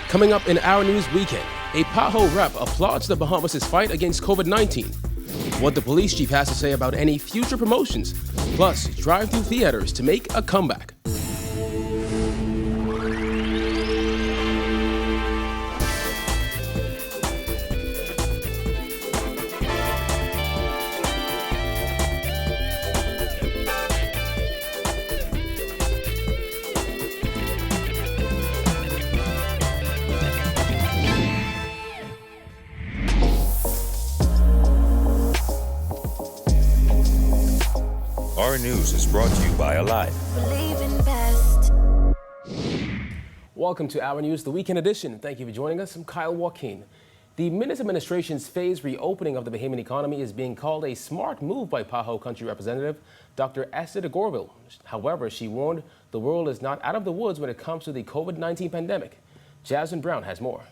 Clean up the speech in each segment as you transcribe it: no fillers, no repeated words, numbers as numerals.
Coming up in our news weekend, a PAHO rep applauds the Bahamas' fight against COVID-19. What the police chief has to say about any future promotions, plus drive-through theaters to make a comeback. Our news is brought to you by Alive. Welcome to Our News, the weekend edition. Thank you for joining us. I'm Kyle Joaquin. The Minutes administration's phased reopening of the Bahamian economy is being called a smart move by PAHO Country Representative Dr. Esther de Gorville. However, she warned the world is not out of the woods when it comes to the COVID-19 pandemic. Jasmine Brown has more.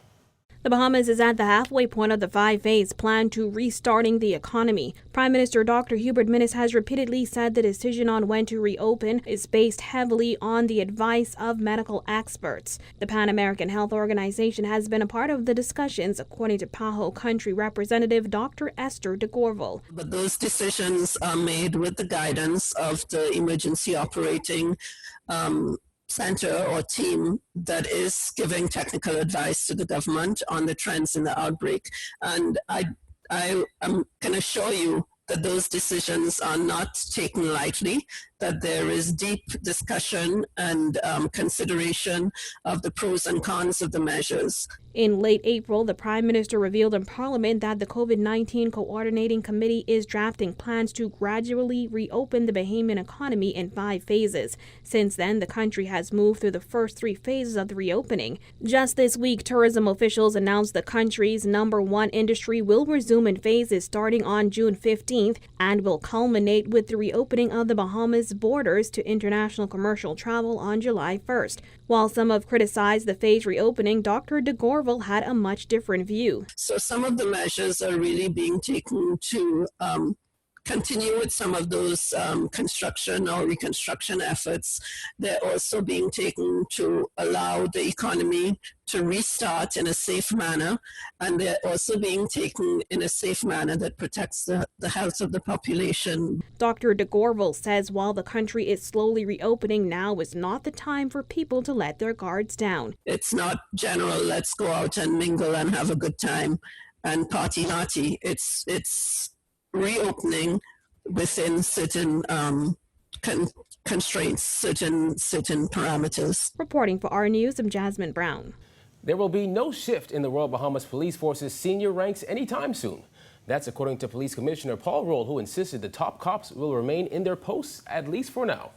The Bahamas is at the halfway point of the 5-phase plan to restarting the economy. Prime Minister Dr. Hubert Minnis has repeatedly said the decision on when to reopen is based heavily on the advice of medical experts. The Pan American Health Organization has been a part of the discussions, according to PAHO Country Representative Dr. Esther de Gorville. But those decisions are made with the guidance of the emergency operating center or team that is giving technical advice to the government on the trends in the outbreak. And I can assure you that those decisions are not taken lightly, that there is deep discussion and consideration of the pros and cons of the measures. In late April, the Prime Minister revealed in Parliament that the COVID-19 Coordinating Committee is drafting plans to gradually reopen the Bahamian economy in 5 phases. Since then, the country has moved through the first 3 phases of the reopening. Just this week, tourism officials announced the country's #1 industry will resume in phases starting on June 15th and will culminate with the reopening of the Bahamas borders to international commercial travel on July 1st. While some have criticized the phased reopening, Dr. de Gorville had a much different view. So some of the measures are really being taken to continue with some of those construction or reconstruction efforts. They're also being taken to allow the economy to restart in a safe manner, and they're also being taken in a safe manner that protects the health of the population. Dr. de Gorville says while the country is slowly reopening, now is not the time for people to let their guards down. It's not general, let's go out and mingle and have a good time and party naughty. It's reopening within certain constraints, certain parameters. Reporting for Our News, I'm Jasmine Brown. There will be no shift in the Royal Bahamas Police Force's senior ranks anytime soon. That's according to Police Commissioner Paul Roll, who insisted the top cops will remain in their posts, at least for now.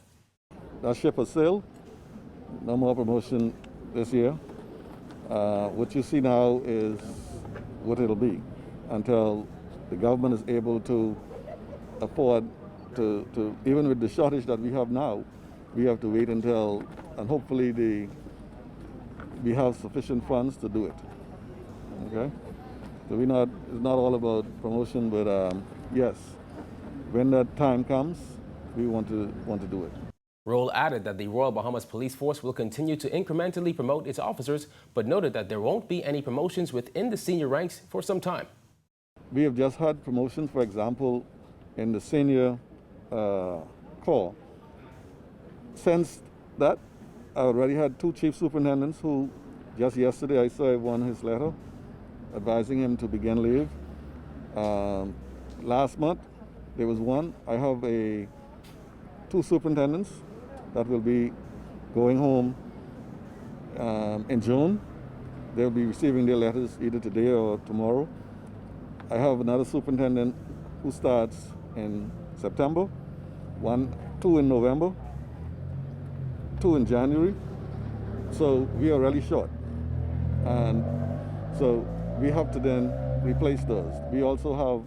That ship has sailed. No more promotion this year. What you see now is what it'll be until the government is able to afford to even with the shortage that we have now, we have to wait until, and hopefully we have sufficient funds to do it. Okay? So it's not all about promotion, but yes, when that time comes, we want to do it. Roll added that the Royal Bahamas Police Force will continue to incrementally promote its officers, but noted that there won't be any promotions within the senior ranks for some time. We have just had promotions, for example, in the senior corps. Since that, I already had 2 chief superintendents who, just yesterday I saw one his letter advising him to begin leave. Last month, there was one. I have 2 superintendents that will be going home in June. They'll be receiving their letters either today or tomorrow. I have another superintendent who starts in September, 2 in November, 2 in January. So we are really short. And so we have to then replace those. We also have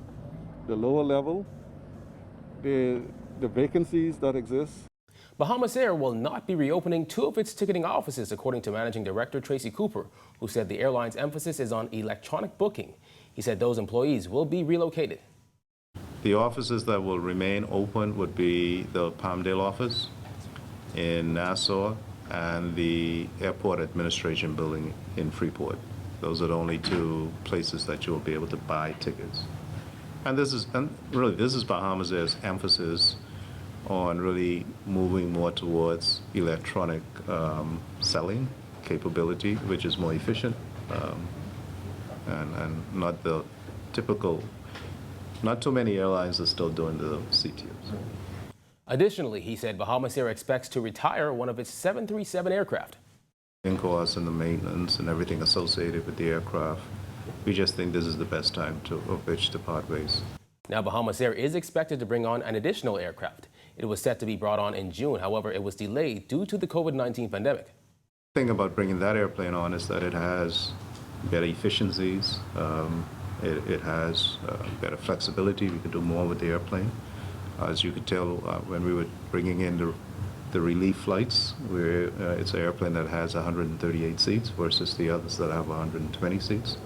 the lower level, the vacancies that exist. Bahamas Air will not be reopening 2 of its ticketing offices, according to Managing Director Tracy Cooper, who said the airline's emphasis is on electronic booking. He said those employees will be relocated. The offices that will remain open would be the Palmdale office in Nassau, and the Airport Administration building in Freeport. Those are the only two places that you'll be able to buy tickets. And this is Bahamas Air's emphasis on really moving more towards electronic selling capability, which is more efficient and not the typical. Not too many airlines are still doing the CTOs. Additionally, he said Bahamas Air expects to retire one of its 737 aircraft. In costs and the maintenance and everything associated with the aircraft, we just think this is the best time of which to part ways. Now, Bahamas Air is expected to bring on an additional aircraft. It was set to be brought on in June. However, it was delayed due to the COVID-19 pandemic. The thing about bringing that airplane on is that it has better efficiencies. It has better flexibility. We could do more with the airplane. As you could tell when we were bringing in the relief flights, where it's an airplane that has 138 seats versus the others that have 120 seats.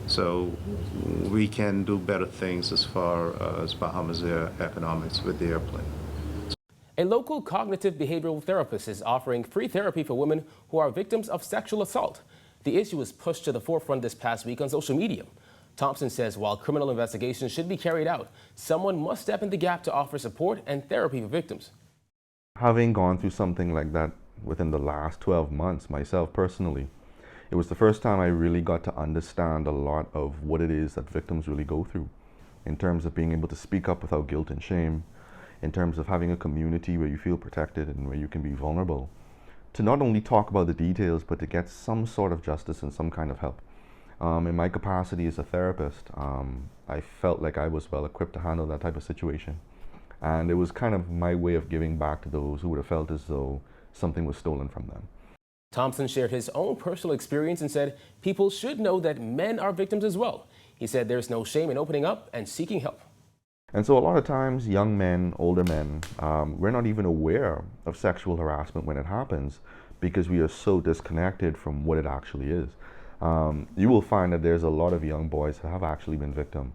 So we can do better things as far as Bahamas Air economics with the airplane. A local cognitive behavioral therapist is offering free therapy for women who are victims of sexual assault. The issue was pushed to the forefront this past week on social media. Thompson says while criminal investigations should be carried out, someone must step in the gap to offer support and therapy for victims. Having gone through something like that within the last 12 months myself personally, it was the first time I really got to understand a lot of what it is that victims really go through in terms of being able to speak up without guilt and shame, in terms of having a community where you feel protected and where you can be vulnerable, to not only talk about the details, but to get some sort of justice and some kind of help. In my capacity as a therapist, I felt like I was well equipped to handle that type of situation. And it was kind of my way of giving back to those who would have felt as though something was stolen from them. Thompson shared his own personal experience and said people should know that men are victims as well. He said there's no shame in opening up and seeking help. And so a lot of times, young men, older men, we're not even aware of sexual harassment when it happens because we are so disconnected from what it actually is. You will find that there's a lot of young boys who have actually been victim,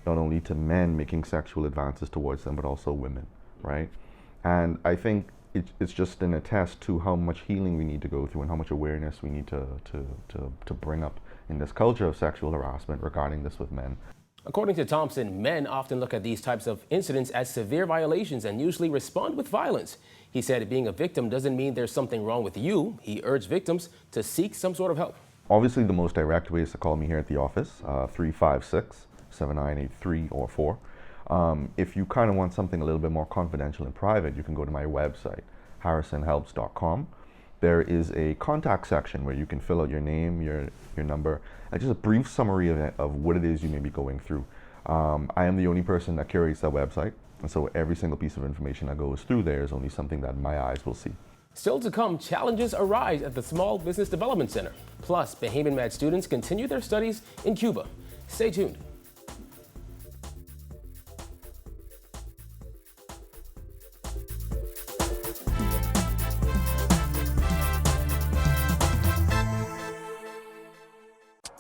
not only to men making sexual advances towards them, but also women, right? And I think it's just an attest to how much healing we need to go through and how much awareness we need to bring up in this culture of sexual harassment regarding this with men. According to Thompson, men often look at these types of incidents as severe violations and usually respond with violence. He said being a victim doesn't mean there's something wrong with you. He urged victims to seek some sort of help. Obviously, the most direct way is to call me here at the office, 356-7983 or 4. If you kind of want something a little bit more confidential and private, you can go to my website, harrisonhelps.com. There is a contact section where you can fill out your name, your number, and just a brief summary of what it is you may be going through. I am the only person that curates that website, and so every single piece of information that goes through there is only something that my eyes will see. Still to come, challenges arise at the Small Business Development Center. Plus, Bahamian Med students continue their studies in Cuba. Stay tuned.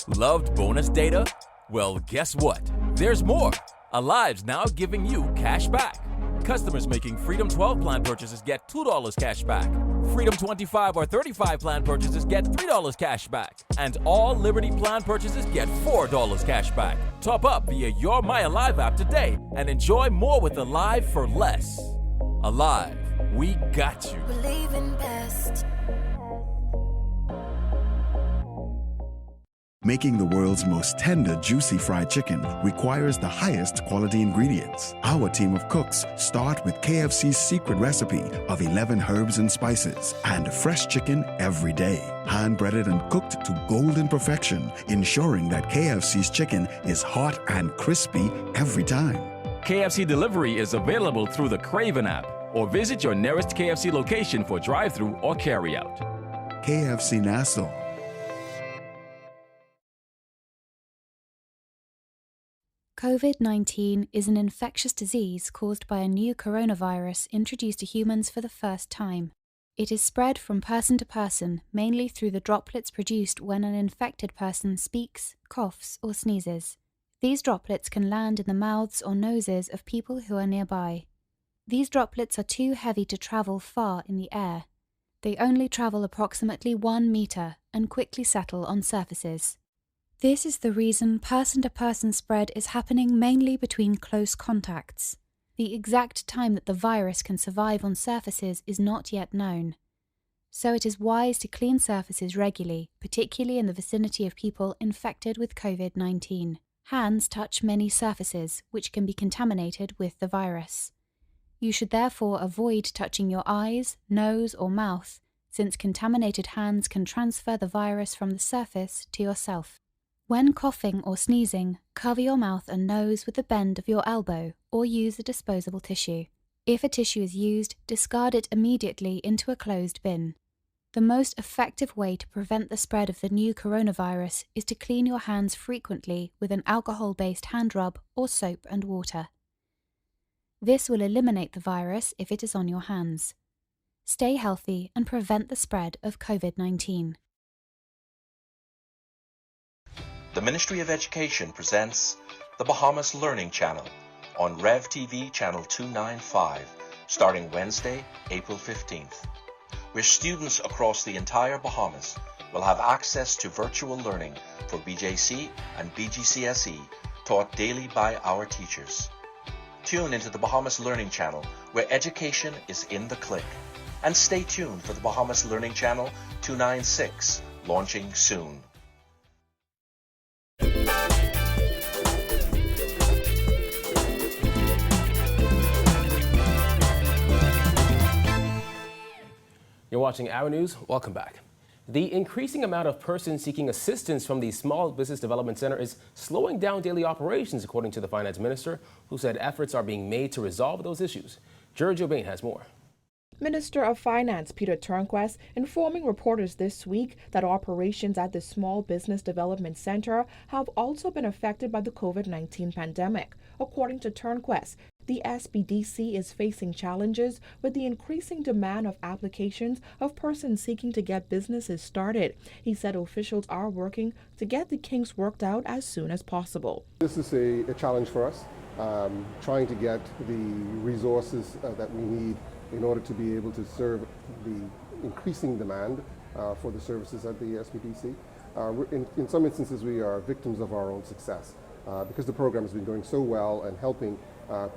Loved bonus data? Well, guess what? There's more. Alive's now giving you cash back. Customers making Freedom 12 plan purchases get $2 cash back. Freedom 25 or 35 plan purchases get $3 cash back. And all Liberty plan purchases get $4 cash back. Top up via your My Alive app today and enjoy more with Alive for less. Alive, we got you. Believe in best. Making the world's most tender, juicy fried chicken requires the highest quality ingredients. Our team of cooks start with KFC's secret recipe of 11 herbs and spices and fresh chicken every day. Hand-breaded and cooked to golden perfection, ensuring that KFC's chicken is hot and crispy every time. KFC delivery is available through the Craven app or visit your nearest KFC location for drive-thru or carry-out. KFC Nassau. COVID-19 is an infectious disease caused by a new coronavirus introduced to humans for the first time. It is spread from person to person, mainly through the droplets produced when an infected person speaks, coughs, or sneezes. These droplets can land in the mouths or noses of people who are nearby. These droplets are too heavy to travel far in the air. They only travel approximately 1 meter and quickly settle on surfaces. This is the reason person-to-person spread is happening mainly between close contacts. The exact time that the virus can survive on surfaces is not yet known. So it is wise to clean surfaces regularly, particularly in the vicinity of people infected with COVID-19. Hands touch many surfaces, which can be contaminated with the virus. You should therefore avoid touching your eyes, nose, or mouth, since contaminated hands can transfer the virus from the surface to yourself. When coughing or sneezing, cover your mouth and nose with the bend of your elbow or use a disposable tissue. If a tissue is used, discard it immediately into a closed bin. The most effective way to prevent the spread of the new coronavirus is to clean your hands frequently with an alcohol-based hand rub or soap and water. This will eliminate the virus if it is on your hands. Stay healthy and prevent the spread of COVID-19. The Ministry of Education presents the Bahamas Learning Channel on Rev TV Channel 295, starting Wednesday, April 15th, where students across the entire Bahamas will have access to virtual learning for BJC and BGCSE taught daily by our teachers. Tune into the Bahamas Learning Channel, where education is in the click. And stay tuned for the Bahamas Learning Channel 296, launching soon. You're watching Our News. Welcome back. The increasing amount of persons seeking assistance from the Small Business Development Center is slowing down daily operations, according to the finance minister, who said efforts are being made to resolve those issues. Giorgio Bain has more. Minister of Finance Peter Turnquest informing reporters this week that operations at the Small Business Development Center have also been affected by the COVID-19 pandemic. According to Turnquest, the SBDC is facing challenges with the increasing demand of applications of persons seeking to get businesses started. He said officials are working to get the kinks worked out as soon as possible. This is a challenge for us, trying to get the resources that we need in order to be able to serve the increasing demand for the services at the SBDC. In some instances, we are victims of our own success because the program has been going so well and helping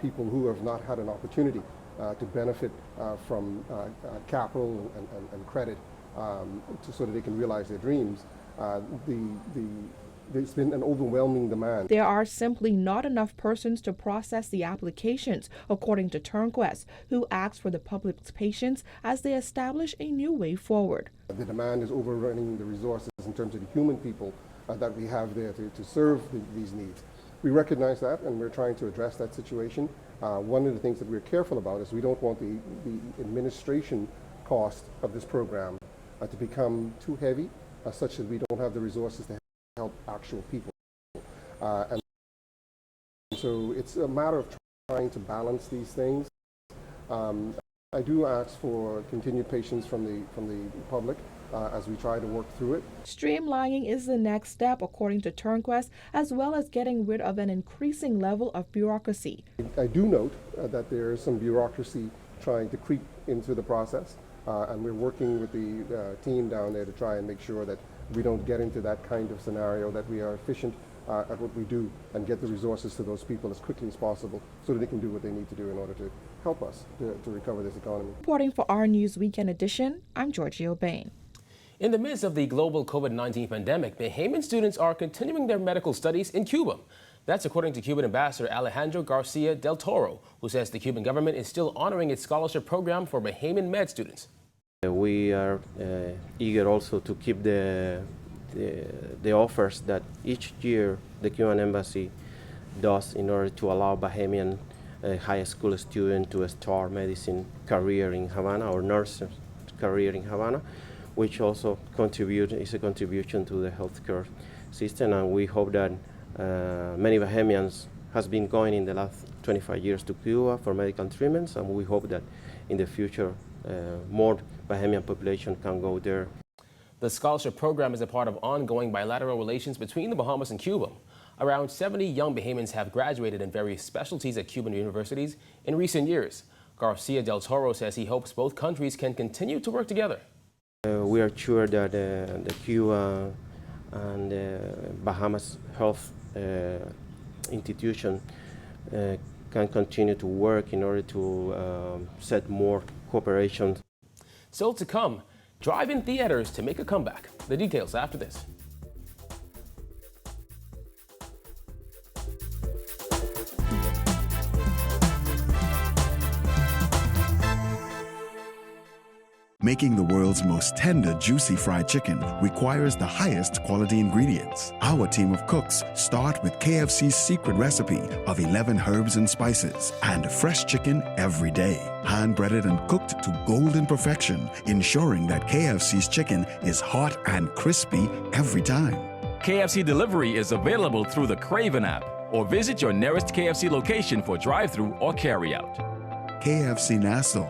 people who have not had an opportunity to benefit from capital and credit so that they can realize their dreams. There's been an overwhelming demand. There are simply not enough persons to process the applications, according to Turnquest, who asks for the public's patience as they establish a new way forward. The demand is overrunning the resources in terms of the human people that we have there to serve these needs. We recognize that, and we're trying to address that situation. One of the things that we're careful about is we don't want the administration cost of this program to become too heavy, such that we don't have the resources to help actual people. And so it's a matter of trying to balance these things. I do ask for continued patience from the public as we try to work through it. Streamlining is the next step, according to Turnquest, as well as getting rid of an increasing level of bureaucracy. I do note that there is some bureaucracy trying to creep into the process, and we're working with the team down there to try and make sure that we don't get into that kind of scenario, that we are efficient at what we do and get the resources to those people as quickly as possible so that they can do what they need to do in order to help us to recover this economy. Reporting for Our News Weekend Edition, I'm Giorgio Bain. In the midst of the global COVID-19 pandemic, Bahamian students are continuing their medical studies in Cuba. That's according to Cuban Ambassador Alejandro Garcia del Toro, who says the Cuban government is still honoring its scholarship program for Bahamian med students. We are eager also to keep the offers that each year the Cuban Embassy does in order to allow Bahamian high school students to start medicine career in Havana or nurse career in Havana, which also is a contribution to the healthcare system, and we hope that many Bahamians has been going in the last 25 years to Cuba for medical treatments, and we hope that in the future more Bahamian population can go there. The scholarship program is a part of ongoing bilateral relations between the Bahamas and Cuba. Around 70 young Bahamians have graduated in various specialties at Cuban universities in recent years. Garcia del Toro says he hopes both countries can continue to work together. We are sure that the QA and Bahamas Health institution can continue to work in order to set more cooperation. Still to come, drive-in theaters to make a comeback. The details after this. Making the world's most tender, juicy fried chicken requires the highest quality ingredients. Our team of cooks start with KFC's secret recipe of 11 herbs and spices and fresh chicken every day. Hand-breaded and cooked to golden perfection, ensuring that KFC's chicken is hot and crispy every time. KFC delivery is available through the Craven app or visit your nearest KFC location for drive-thru or carry-out. KFC Nassau.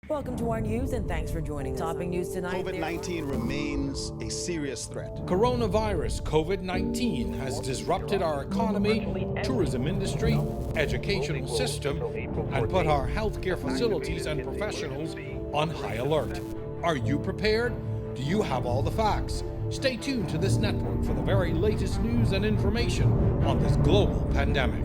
Welcome to our news and thanks for joining us. Topping news tonight. COVID-19 remains a serious threat. Coronavirus COVID-19 has disrupted our economy, tourism industry, educational system, and put our healthcare facilities and professionals on high alert. Are you prepared? Do you have all the facts? Stay tuned to this network for the very latest news and information on this global pandemic.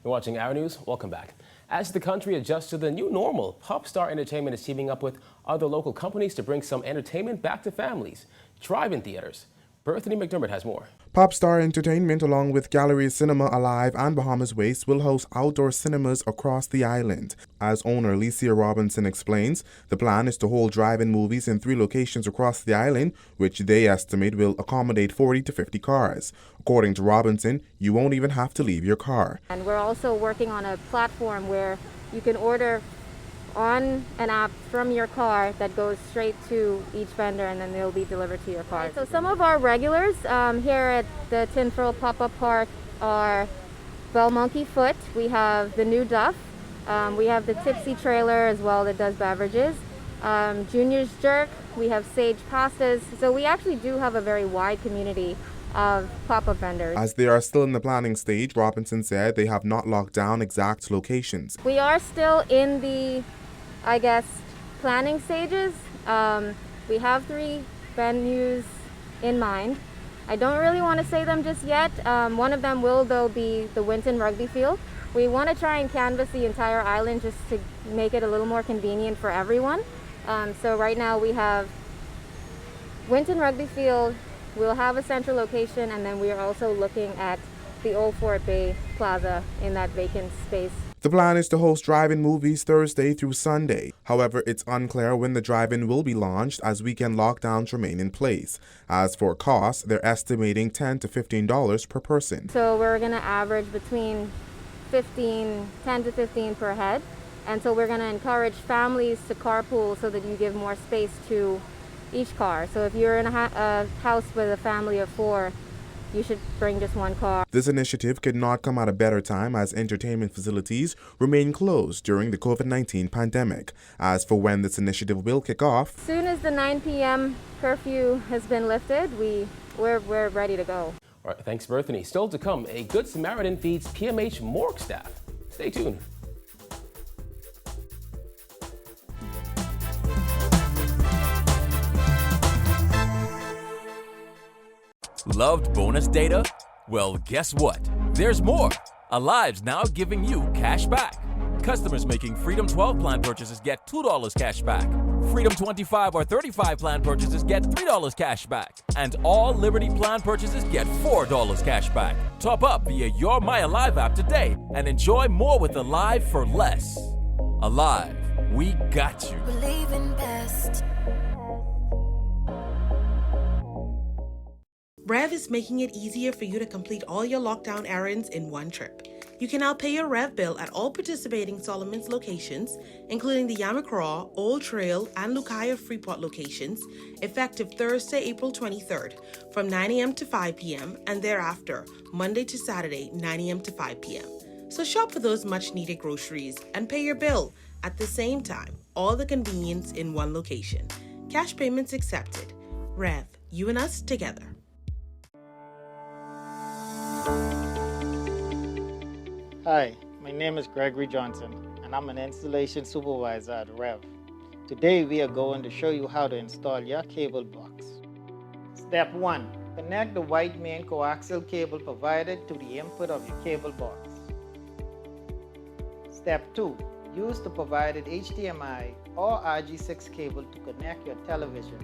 You're watching Our News. Welcome back. As the country adjusts to the new normal, Popstar Entertainment is teaming up with other local companies to bring some entertainment back to families. Drive-in theaters. Bethany McDermott has more. Popstar Entertainment, along with Gallery Cinema Alive and Bahamas Waste, will host outdoor cinemas across the island. As owner Alicia Robinson explains, the plan is to hold drive-in movies in 3 locations across the island, which they estimate will accommodate 40 to 50 cars. According to Robinson, you won't even have to leave your car. And we're also working on a platform where you can order on an app from your car that goes straight to each vendor, and then they'll be delivered to your car. So some of our regulars here at the Tinfurl Pop-Up Park are Bell Monkey Foot, we have the New Duff, we have the Tipsy Trailer as well that does beverages, Junior's Jerk, we have Sage Pastas. So we actually do have a very wide community of pop-up vendors. As they are still in the planning stage, Robinson said they have not locked down exact locations. We are still in the, planning stages. We have 3 venues in mind. I don't really want to say them just yet. One of them will, though, be the Winton Rugby Field. We want to try and canvass the entire island just to make it a little more convenient for everyone. So right now we have Winton Rugby Field. We'll have a central location, and then we are also looking at the Old Fort Bay Plaza in that vacant space. The plan is to host drive-in movies Thursday through Sunday. However, it's unclear when the drive-in will be launched as weekend lockdowns remain in place. As for costs, they're estimating $10 to $15 per person. So we're going to average between 10 to 15 per head. And so we're going to encourage families to carpool so that you give more space to each car. So if you're in a house with a family of 4, you should bring just 1 car. This initiative could not come at a better time as entertainment facilities remain closed during the COVID-19 pandemic. As for when this initiative will kick off, As soon as the 9 p.m. curfew has been lifted, we're ready to go. All right, thanks, Berthany. Still to come, a Good Samaritan feeds PMH morgue staff. Stay tuned. Loved bonus data? Well, guess what? There's more. Alive's now giving you cash back. Customers making Freedom 12 plan purchases get $2 cash back. Freedom 25 or 35 plan purchases get $3 cash back. And all Liberty plan purchases get $4 cash back. Top up via your My Alive app today and enjoy more with Alive for less. Alive, we got you. Believe in best. Rev is making it easier for you to complete all your lockdown errands in one trip. You can now pay your Rev bill at all participating Solomon's locations, including the Yamacraw, Old Trail, and Lucaya Freeport locations, effective Thursday, April 23rd, from 9 a.m. to 5 p.m., and thereafter, Monday to Saturday, 9 a.m. to 5 p.m. So shop for those much-needed groceries and pay your bill at the same time, all the convenience in one location. Cash payments accepted. Rev, you and us together. Hi, my name is Gregory Johnson, and I'm an installation supervisor at Rev. Today we are going to show you how to install your cable box. Step 1. Connect the white main coaxial cable provided to the input of your cable box. Step 2. Use the provided HDMI or RG6 cable to connect your television.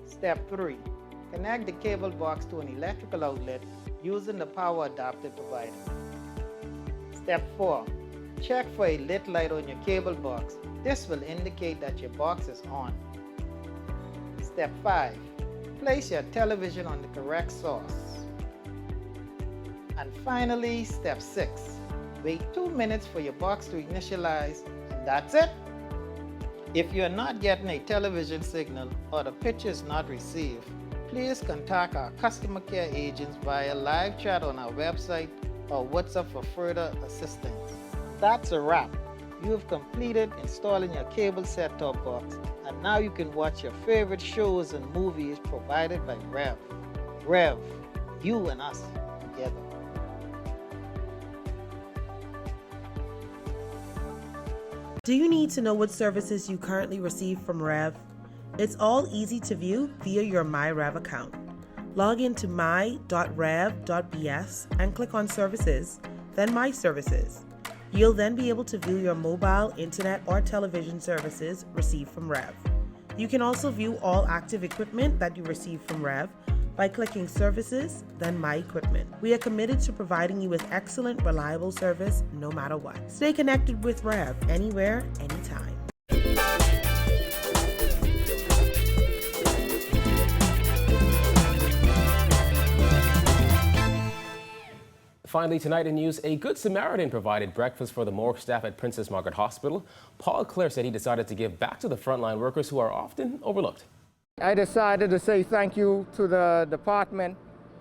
Step 3. Connect the cable box to an electrical outlet using the power adapter provided. Step 4. Check for a lit light on your cable box. This will indicate that your box is on. Step 5. Place your television on the correct source. And finally, Step 6. Wait 2 minutes for your box to initialize, and that's it. If you're not getting a television signal or the picture is not received, please contact our customer care agents via live chat on our website or WhatsApp for further assistance. That's a wrap. You have completed installing your cable set-top box, and now you can watch your favorite shows and movies provided by Rev. Rev, you and us together. Do you need to know what services you currently receive from Rev? It's all easy to view via your MyRev account. Log into my.rev.bs and click on Services, then My Services. You'll then be able to view your mobile, internet, or television services received from Rev. You can also view all active equipment that you receive from Rev by clicking Services, then My Equipment. We are committed to providing you with excellent, reliable service no matter what. Stay connected with Rev anywhere, anytime. Finally, tonight in news, a Good Samaritan provided breakfast for the morgue staff at Princess Margaret Hospital. Paul Clare said he decided to give back to the frontline workers who are often overlooked. I decided to say thank you to the department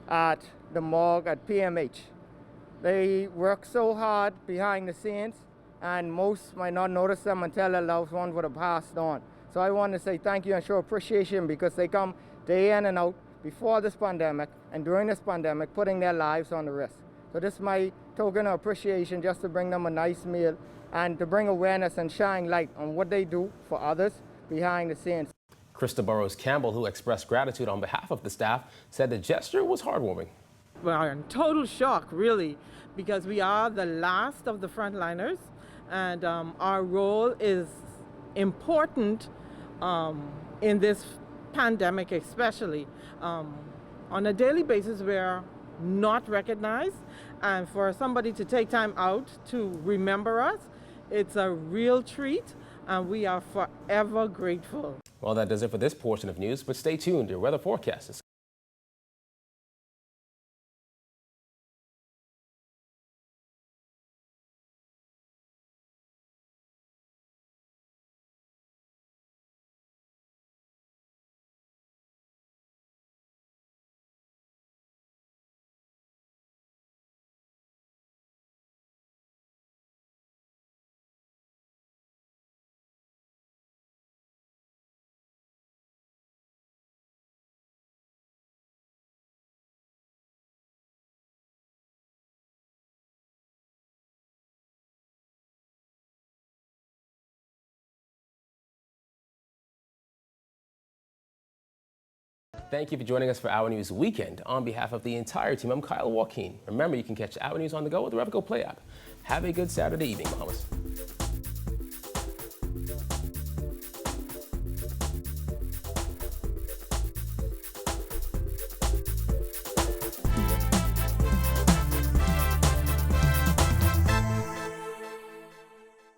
at the morgue at PMH. They work so hard behind the scenes, and most might not notice them until their loved one would have passed on. So I want to say thank you and show appreciation because they come day in and out before this pandemic and during this pandemic, putting their lives on the risk. So this is my token of appreciation, just to bring them a nice meal and to bring awareness and shine light on what they do for others behind the scenes. Krista Burrows Campbell, who expressed gratitude on behalf of the staff, said the gesture was heartwarming. Well, I'm in total shock, really, because we are the last of the frontliners, and our role is important in this pandemic, especially. On a daily basis, we're not recognized, and for somebody to take time out to remember us, it's a real treat, and we are forever grateful. Well, that does it for this portion of news, but stay tuned. Your weather forecast is Thank you for joining us for Our News Weekend. On behalf of the entire team, I'm Kyle Joaquin. Remember, you can catch Our News on the go with the RevGo Play app. Have a good Saturday evening, Bahamas.